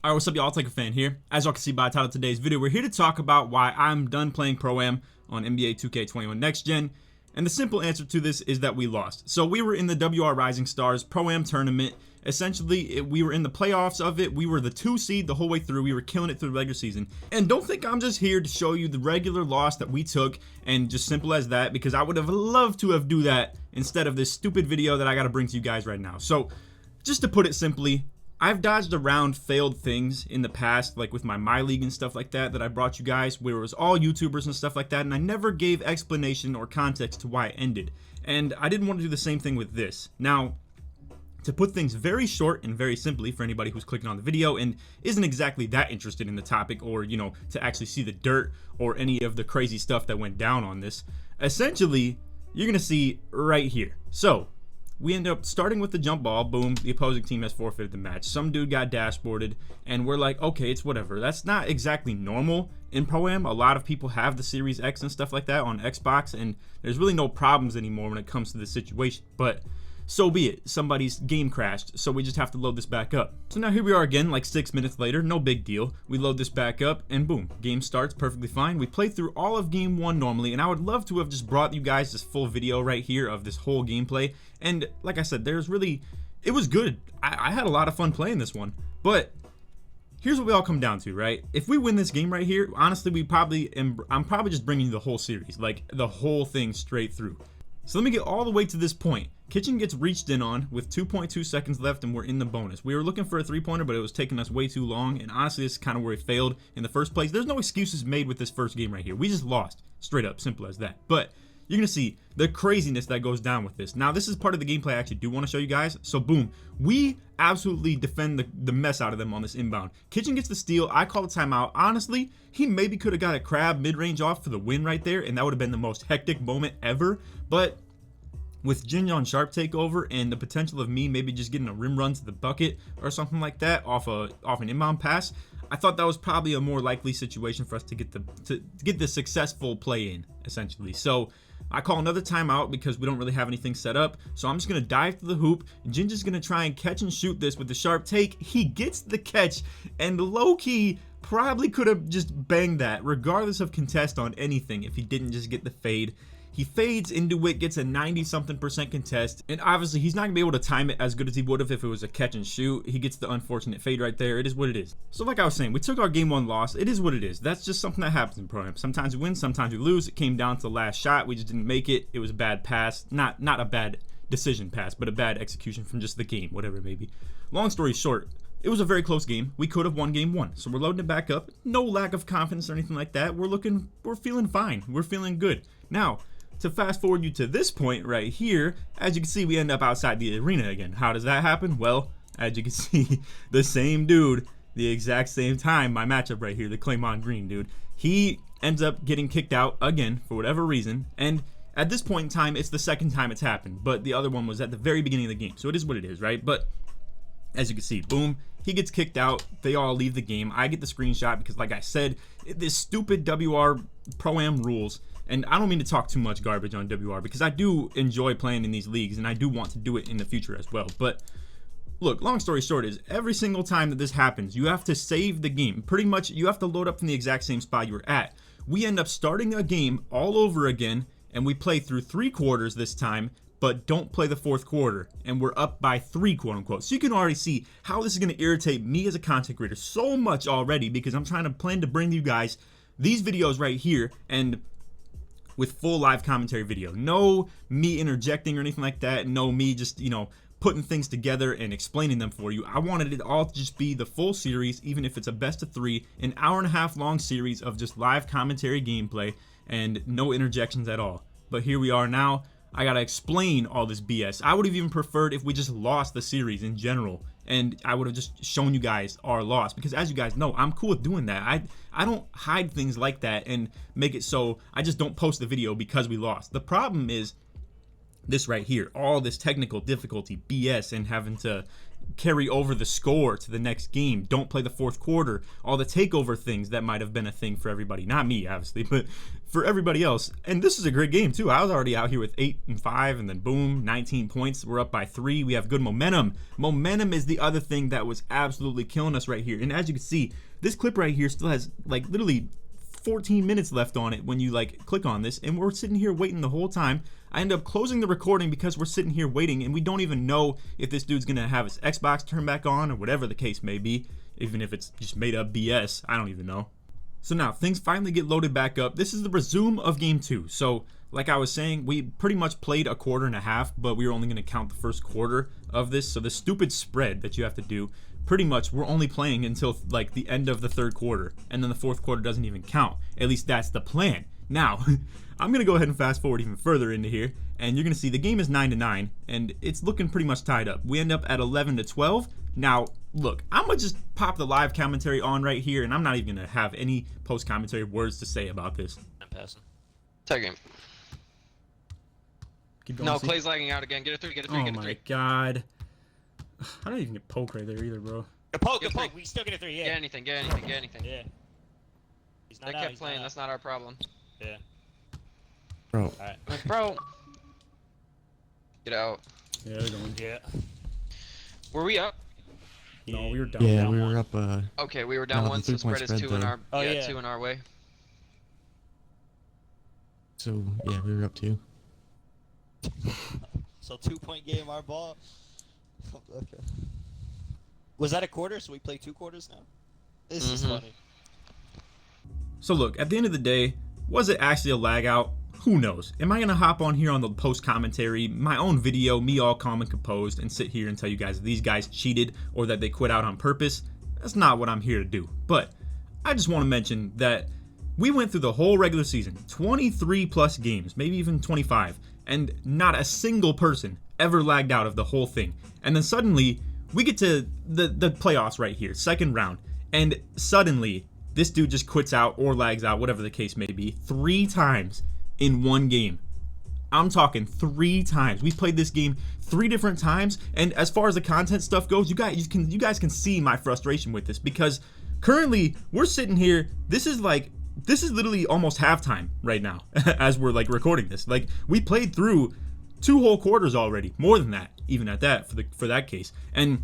Alright, what's up y'all, it's LakerFan here. As y'all can see by the title of today's video, we're here to talk about why I'm done playing Pro-Am on NBA 2K21 Next Gen. And the simple answer to this is that we lost. So we were in the WR Rising Stars Pro-Am tournament. Essentially, we were in the playoffs of it. We were the 2 seed the whole way through. We were killing it through the regular season. And don't think I'm just here to show you the regular loss that we took and just simple as that, because I would have loved to have do that instead of this stupid video that I got to bring to you guys right now. So just to put it simply, I've dodged around failed things in the past, like with my league and stuff like that I brought you guys, where it was all YouTubers and stuff like that, and I never gave explanation or context to why it ended. And I didn't want to do the same thing with this. Now, to put things very short and very simply for anybody who's clicking on the video and isn't exactly that interested in the topic, or, you know, to actually see the dirt or any of the crazy stuff that went down on this, essentially, you're going to see right here. So, we end up starting with the jump ball, boom, the opposing team has forfeited the match. Some dude got dashboarded, and we're like, okay, it's whatever. That's not exactly normal in Pro-Am. A lot of people have the Series X and stuff like that on Xbox, and there's really no problems anymore when it comes to this situation. But so be it. Somebody's game crashed, so we just have to load this back up. So now here we are again, like 6 minutes later, no big deal. We load this back up, and boom, game starts perfectly fine. We play through all of game 1 normally, and I would love to have just brought you guys this full video right here of this whole gameplay. And like I said, it was good. I had a lot of fun playing this one. But here's what we all come down to, right? If we win this game right here, honestly, I'm probably just bringing you the whole series, like the whole thing straight through. So let me get all the way to this point. Kitchen gets reached in on with 2.2 seconds left, and we're in the bonus. We were looking for a 3-pointer, but it was taking us way too long, and honestly, this is kind of where we failed in the first place. There's no excuses made with this first game right here. We just lost. Straight up. Simple as that. But you're going to see the craziness that goes down with this. Now, this is part of the gameplay I actually do want to show you guys. So, boom. We absolutely defend the mess out of them on this inbound. Kitchen gets the steal. I call the timeout. Honestly, he maybe could have got a crab mid-range off for the win right there, and that would have been the most hectic moment ever. But with Jinyon Sharp takeover and the potential of me maybe just getting a rim run to the bucket or something like that off an inbound pass, I thought that was probably a more likely situation for us to get the successful play in, essentially. So I call another timeout because we don't really have anything set up. So I'm just going to dive to the hoop. Jinja's going to try and catch and shoot this with the sharp take. He gets the catch, and low-key probably could have just banged that regardless of contest on anything if he didn't just get the fade. He fades into it, gets a 90-something% contest, and obviously he's not going to be able to time it as good as he would have if it was a catch and shoot. He gets the unfortunate fade right there. It is what it is. So like I was saying, we took our game 1 loss. It is what it is. That's just something that happens in Pro-Am. Sometimes we win, sometimes we lose. It came down to the last shot. We just didn't make it. It was a bad pass. Not a bad decision pass, but a bad execution from just the game, whatever it may be. Long story short, it was a very close game. We could have won game 1. So we're loading it back up. No lack of confidence or anything like that. We're feeling fine. We're feeling good. Now, to fast forward you to this point right here, as you can see, we end up outside the arena again. How does that happen? Well, as you can see, the same dude, the exact same time, my matchup right here, the Claymont Green dude, he ends up getting kicked out again for whatever reason. And at this point in time, it's the second time it's happened, but the other one was at the very beginning of the game. So it is what it is, right? But as you can see, boom, he gets kicked out. They all leave the game. I get the screenshot because, like I said, this stupid WR Pro-Am rules. And I don't mean to talk too much garbage on WR because I do enjoy playing in these leagues and I do want to do it in the future as well. But look, long story short is every single time that this happens, you have to save the game. Pretty much you have to load up from the exact same spot you were at. We end up starting a game all over again, and we play through 3 quarters this time, but don't play the 4th quarter, and we're up by 3, quote unquote. So you can already see how this is going to irritate me as a content creator so much already, because I'm trying to plan to bring you guys these videos right here and with full live commentary video. No me interjecting or anything like that. No me just, you know, putting things together and explaining them for you. I wanted it all to just be the full series, even if it's a best of 3, an hour-and-a-half long series of just live commentary gameplay and no interjections at all. But here we are now. I gotta explain all this BS. I would have even preferred if we just lost the series in general, and I would have just shown you guys our loss, because as you guys know, I'm cool with doing that. I don't hide things like that and make it so I just don't post the video because we lost. The problem is this right here, all this technical difficulty BS and having to carry over the score to the next game. Don't play the fourth quarter. All the takeover things that might have been a thing for everybody. Not me, obviously, but for everybody else. And this is a great game, too. I was already out here with 8 and 5, and then boom, 19 points. We're up by 3. We have good momentum. Momentum is the other thing that was absolutely killing us right here. And as you can see, this clip right here still has, like, literally 14 minutes left on it when you, like, click on this. And we're sitting here waiting the whole time. I end up closing the recording because we're sitting here waiting, and we don't even know if this dude's gonna have his Xbox turned back on or whatever the case may be, even if it's just made up BS. I don't even know. So now things finally get loaded back up. This is the resume of game 2. So like I was saying, we pretty much played a quarter and a half, but we were only gonna count the first quarter of this. So the stupid spread that you have to do, pretty much we're only playing until like the end of the third quarter, and then the fourth quarter doesn't even count. At least that's the plan. Now, I'm going to go ahead and fast forward even further into here, and you're going to see the game is 9-9, and it's looking pretty much tied up. We end up at 11-12. Now, look, I'm going to just pop the live commentary on right here, and I'm not even going to have any post-commentary words to say about this. I'm passing. Tag game. Keep going, No, see? Clay's lagging out again. Get a 3, get a 3, get a 3. Oh my god. I don't even get poke right there either, bro. Good poke, Get good a poke. 3. We still get a 3, yeah. Get anything, get anything, get anything. Yeah. He's not They out, kept he's playing, not that's not our problem. out. Yeah. Bro. Alright. Bro. Get out. Yeah, they're going. Yeah. Were we up? No, we were down. Yeah, down we one. were up. Okay, we were down No, 1, the so 3-point spread is 2 in though. our, Oh, yeah, yeah. 2 in our way. So yeah, we were up 2. So 2-point game, our ball. Okay. Was that a quarter? So we play 2 quarters now? This is funny. So look, at the end of the day, was it actually a lag out? Who knows? Am I going to hop on here on the post commentary, my own video, me all calm and composed, and sit here and tell you guys these guys cheated or that they quit out on purpose? That's not what I'm here to do. But I just want to mention that we went through the whole regular season, 23 plus games, maybe even 25, and not a single person ever lagged out of the whole thing. And then suddenly we get to the playoffs right here, second round, and suddenly this dude just quits out or lags out, whatever the case may be, 3 times in one game. I'm talking 3 times. We played this game 3 different times, and as far as the content stuff goes, you guys can see my frustration with this, because currently we're sitting here. This is literally almost halftime right now as we're like recording this. Like, we played through 2 whole quarters already, more than that, even at that for that case. And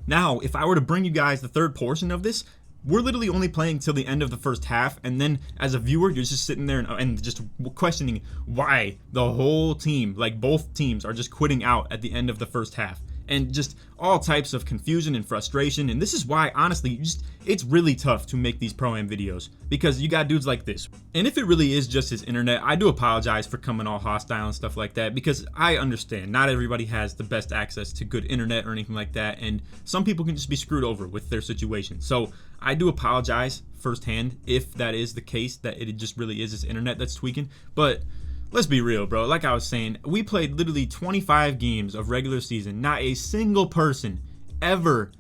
now, if I were to bring you guys the third portion of this, we're literally only playing till the end of the first half, and then as a viewer, you're just sitting there and just questioning why the whole team, like both teams, are just quitting out at the end of the first half. And just all types of confusion and frustration. And this is why, honestly, it's really tough to make these Pro-Am videos, because you got dudes like this. And if it really is just his internet, I do apologize for coming all hostile and stuff like that, because I understand not everybody has the best access to good internet or anything like that, and some people can just be screwed over with their situation. So I do apologize firsthand if that is the case, that it just really is his internet that's tweaking. But let's be real, bro. Like I was saying, we played literally 25 games of regular season. Not a single person ever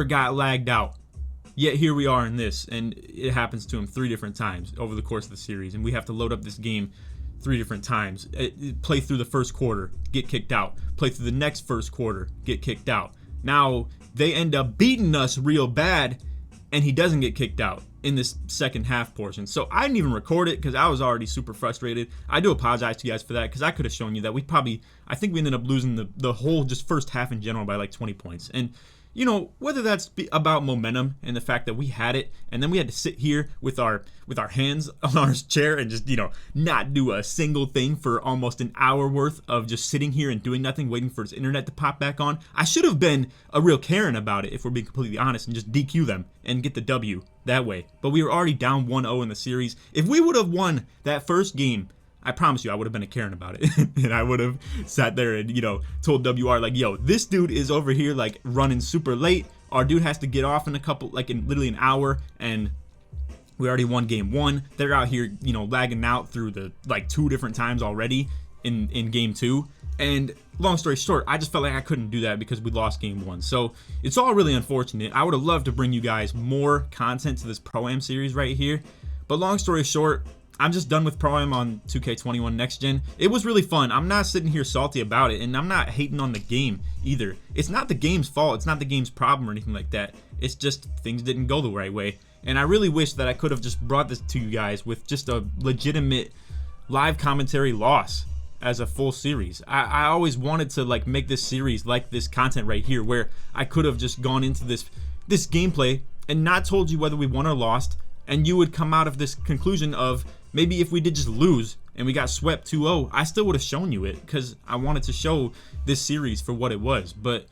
got lagged out. Yet here we are in this, and it happens to him 3 different times over the course of the series, and we have to load up this game 3 different times. Play through the first quarter, get kicked out. Play through the next first quarter, get kicked out. Now they end up beating us real bad, and he doesn't get kicked out in this second half portion. So I didn't even record it because I was already super frustrated. I do apologize to you guys for that, because I could have shown you that I think we ended up losing the whole just first half in general by like 20 points. And you know, whether that's about momentum and the fact that we had it, and then we had to sit here with our hands on our chair and just, you know, not do a single thing for almost an hour worth of just sitting here and doing nothing, waiting for his internet to pop back on. I should have been a real Karen about it, if we're being completely honest, and just DQ them and get the W that way. But we were already down 1-0 in the series. If we would have won that first game, I promise you I would have been a Karen about it. And I would have sat there and, you know, told WR, like, yo, this dude is over here, like, running super late. Our dude has to get off in literally an hour, and we already won game 1. They're out here, you know, lagging out through the, like, 2 different times already in game 2. And long story short, I just felt like I couldn't do that because we lost game 1. So it's all really unfortunate. I would have loved to bring you guys more content to this Pro-Am series right here. But long story short, I'm just done with Pro-Am on 2K21 Next Gen. It was really fun. I'm not sitting here salty about it, and I'm not hating on the game either. It's not the game's fault. It's not the game's problem or anything like that. It's just things didn't go the right way. And I really wish that I could have just brought this to you guys with just a legitimate live commentary loss as a full series. I always wanted to like make this series like this content right here, where I could have just gone into this gameplay and not told you whether we won or lost, and you would come out of this conclusion of maybe if we did just lose and we got swept 2-0, I still would have shown you it because I wanted to show this series for what it was. But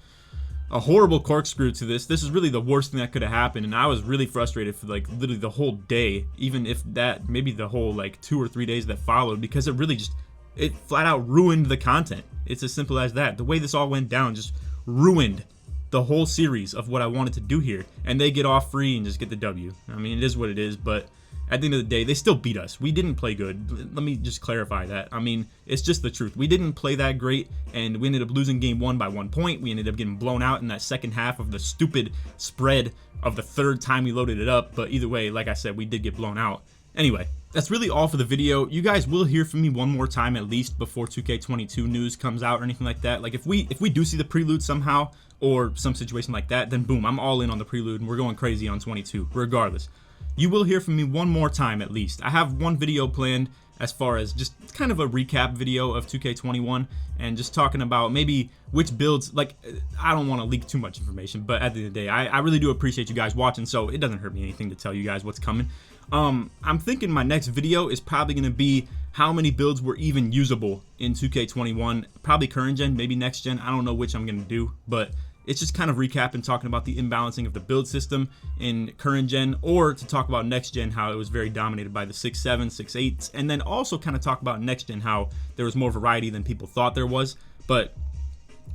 a horrible corkscrew to this. This is really the worst thing that could have happened, and I was really frustrated for like literally the whole day, even if that maybe the whole like 2 or 3 days that followed, because it really just, it flat out ruined the content. It's as simple as that. The way this all went down just ruined the whole series of what I wanted to do here, and they get off free and just get the W. I mean, it is what it is, but at the end of the day, they still beat us. We didn't play good. Let me just clarify that. I mean, it's just the truth. We didn't play that great, and we ended up losing game 1 by 1 point. We ended up getting blown out in that second half of the stupid spread of the third time we loaded it up, but either way, like I said, we did get blown out. Anyway, that's really all for the video. You guys will hear from me one more time at least before 2K22 news comes out or anything like that. Like if we do see the prelude somehow or some situation like that, then boom, I'm all in on the prelude and we're going crazy on 22 regardless. You will hear from me one more time at least. I have one video planned as far as just kind of a recap video of 2K21 and just talking about maybe which builds, like I don't want to leak too much information, but at the end of the day, I really do appreciate you guys watching, so it doesn't hurt me anything to tell you guys what's coming. I'm thinking my next video is probably going to be how many builds were even usable in 2K21, probably current gen, maybe next gen. I don't know which I'm going to do, but it's just kind of recapping, talking about the imbalancing of the build system in current gen, or to talk about next gen, how it was very dominated by the 6.7, 6.8, and then also kind of talk about next gen, how there was more variety than people thought there was. But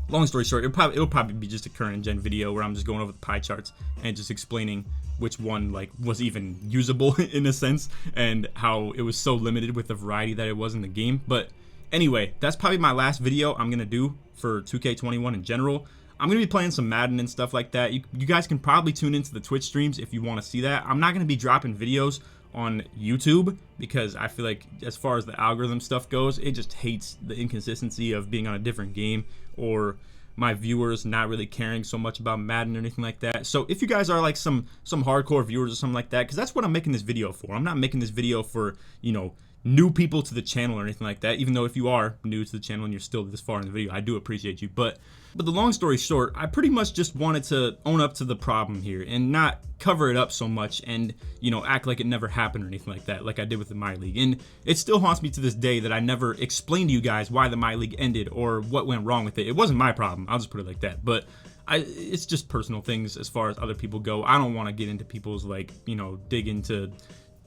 long story short, it'll probably be just a current gen video where I'm just going over the pie charts and just explaining which one like was even usable in a sense, and how it was so limited with the variety that it was in the game. But anyway, that's probably my last video I'm gonna do for 2K21 in general. I'm going to be playing some Madden and stuff like that. You guys can probably tune into the Twitch streams if you want to see that. I'm not going to be dropping videos on YouTube because I feel like as far as the algorithm stuff goes, it just hates the inconsistency of being on a different game or my viewers not really caring so much about Madden or anything like that. So if you guys are like some hardcore viewers or something like that, because that's what I'm making this video for. I'm not making this video for, you know, new people to the channel or anything like that, even though if you are new to the channel and you're still this far in the video, I do appreciate you. But the long story short, I pretty much just wanted to own up to the problem here and not cover it up so much and, you know, act like it never happened or anything like that, like I did with the My League. And it still haunts me to this day that I never explained to you guys why the My League ended or what went wrong with it. It wasn't my problem, I'll just put it like that. But it's just personal things as far as other people go. I don't want to get into people's, like, you know, dig into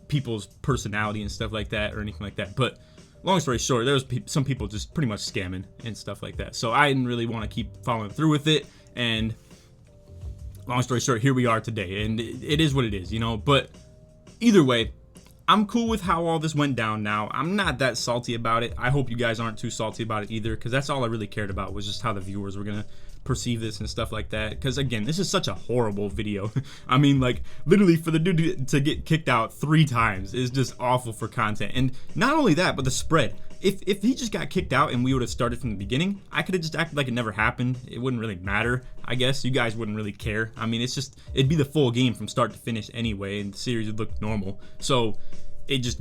people's personality and stuff like that or anything like that. But long story short, there was some people just pretty much scamming and stuff like that, so I didn't really want to keep following through with it. And long story short, here we are today, and it is what it is, you know. But either way, I'm cool with how all this went down now. I'm not that salty about it. I hope you guys aren't too salty about it either, because that's all I really cared about, was just how the viewers were gonna perceive this and stuff like that. Because again, this is such a horrible video. I mean, like, literally for the dude to get kicked out 3 times is just awful for content. And not only that, but the spread. If he just got kicked out and we would have started from the beginning, I could have just acted like it never happened. It wouldn't really matter, I guess. You guys wouldn't really care. I mean, it'd be the full game from start to finish anyway, and the series would look normal. So it just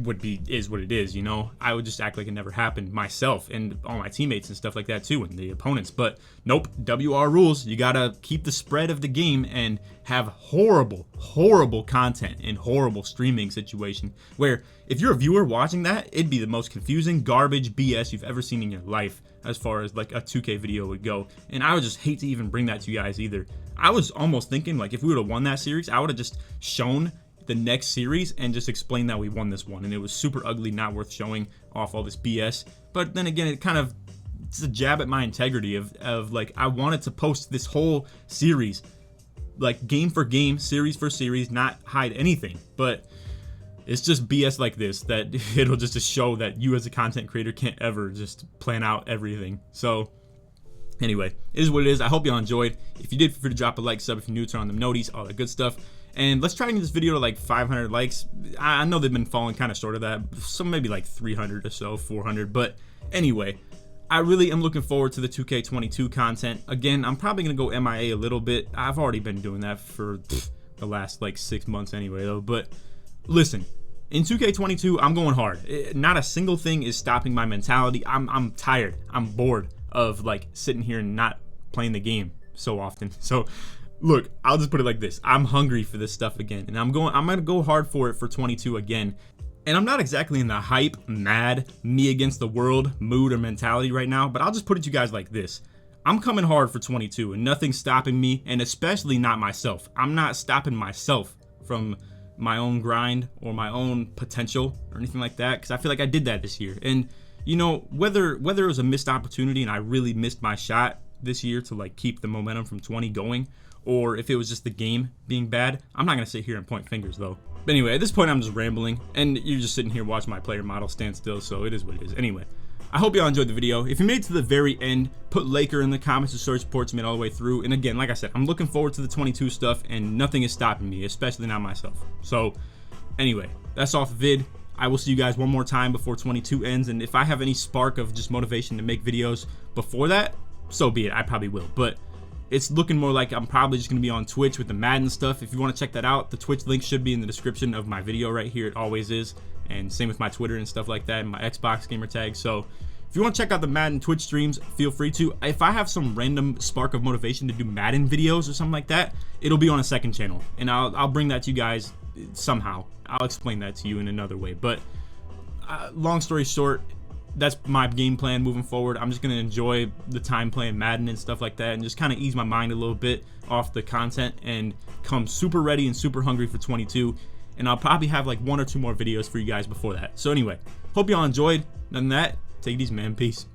is what it is, you know. I would just act like it never happened myself and all my teammates and stuff like that too, and the opponents. But nope, WR rules. You gotta keep the spread of the game and have horrible content in horrible streaming situation, where if you're a viewer watching that, it'd be the most confusing garbage BS you've ever seen in your life as far as like a 2K video would go. And I would just hate to even bring that to you guys either. I was almost thinking, like, if we would have won that series, I would have just shown the next series and just explain that we won this one, and it was super ugly, not worth showing off all this BS. But then again, it's a jab at my integrity of like, I wanted to post this whole series, like game for game, series for series, not hide anything. But it's just BS like this that it'll just show that you as a content creator can't ever just plan out everything. So anyway, it is what it is. I hope y'all enjoyed. If you did, feel free to drop a like, sub if you're new, turn on the noties, all that good stuff. And let's try to get this video to like 500 likes. I know they've been falling kind of short of that, so maybe like 300 or so, 400. But anyway, I really am looking forward to the 2K22 content. Again, I'm probably going to go MIA a little bit. I've already been doing that for the last like 6 months anyway, though. But listen, in 2K22, I'm going hard. Not a single thing is stopping my mentality. I'm tired. I'm bored of like sitting here and not playing the game so often. So look, I'll just put it like this. I'm hungry for this stuff again, and I'm gonna go hard for it for 22 again. And I'm not exactly in the hype, mad, me against the world mood or mentality right now, but I'll just put it to you guys like this. I'm coming hard for 22, and nothing's stopping me, and especially not myself. I'm not stopping myself from my own grind or my own potential or anything like that, because I feel like I did that this year. And you know, whether it was a missed opportunity and I really missed my shot this year to like keep the momentum from 20 going, or if it was just the game being bad, I'm not gonna sit here and point fingers though. But anyway, at this point I'm just rambling, and you're just sitting here watching my player model stand still, so it is what it is. Anyway, I hope y'all enjoyed the video. If you made it to the very end, put Laker in the comments to show your support to me all the way through. And again, like I said, I'm looking forward to the 22 stuff, and nothing is stopping me, especially not myself. So anyway, that's all for the vid. I will see you guys one more time before 22 ends, and if I have any spark of just motivation to make videos before that, so be it. I probably will, but it's looking more like I'm probably just going to be on Twitch with the Madden stuff. If you want to check that out, the Twitch link should be in the description of my video right here. It always is. And same with my Twitter and stuff like that, and my Xbox gamertag. So if you want to check out the Madden Twitch streams, feel free to. If I have some random spark of motivation to do Madden videos or something like that, it'll be on a second channel. And I'll bring that to you guys somehow. I'll explain that to you in another way. But long story short, that's my game plan moving forward. I'm just going to enjoy the time playing Madden and stuff like that, and just kind of ease my mind a little bit off the content and come super ready and super hungry for 22. And I'll probably have like 1 or 2 more videos for you guys before that. So anyway, hope y'all enjoyed. Other than that, take it easy, man. Peace.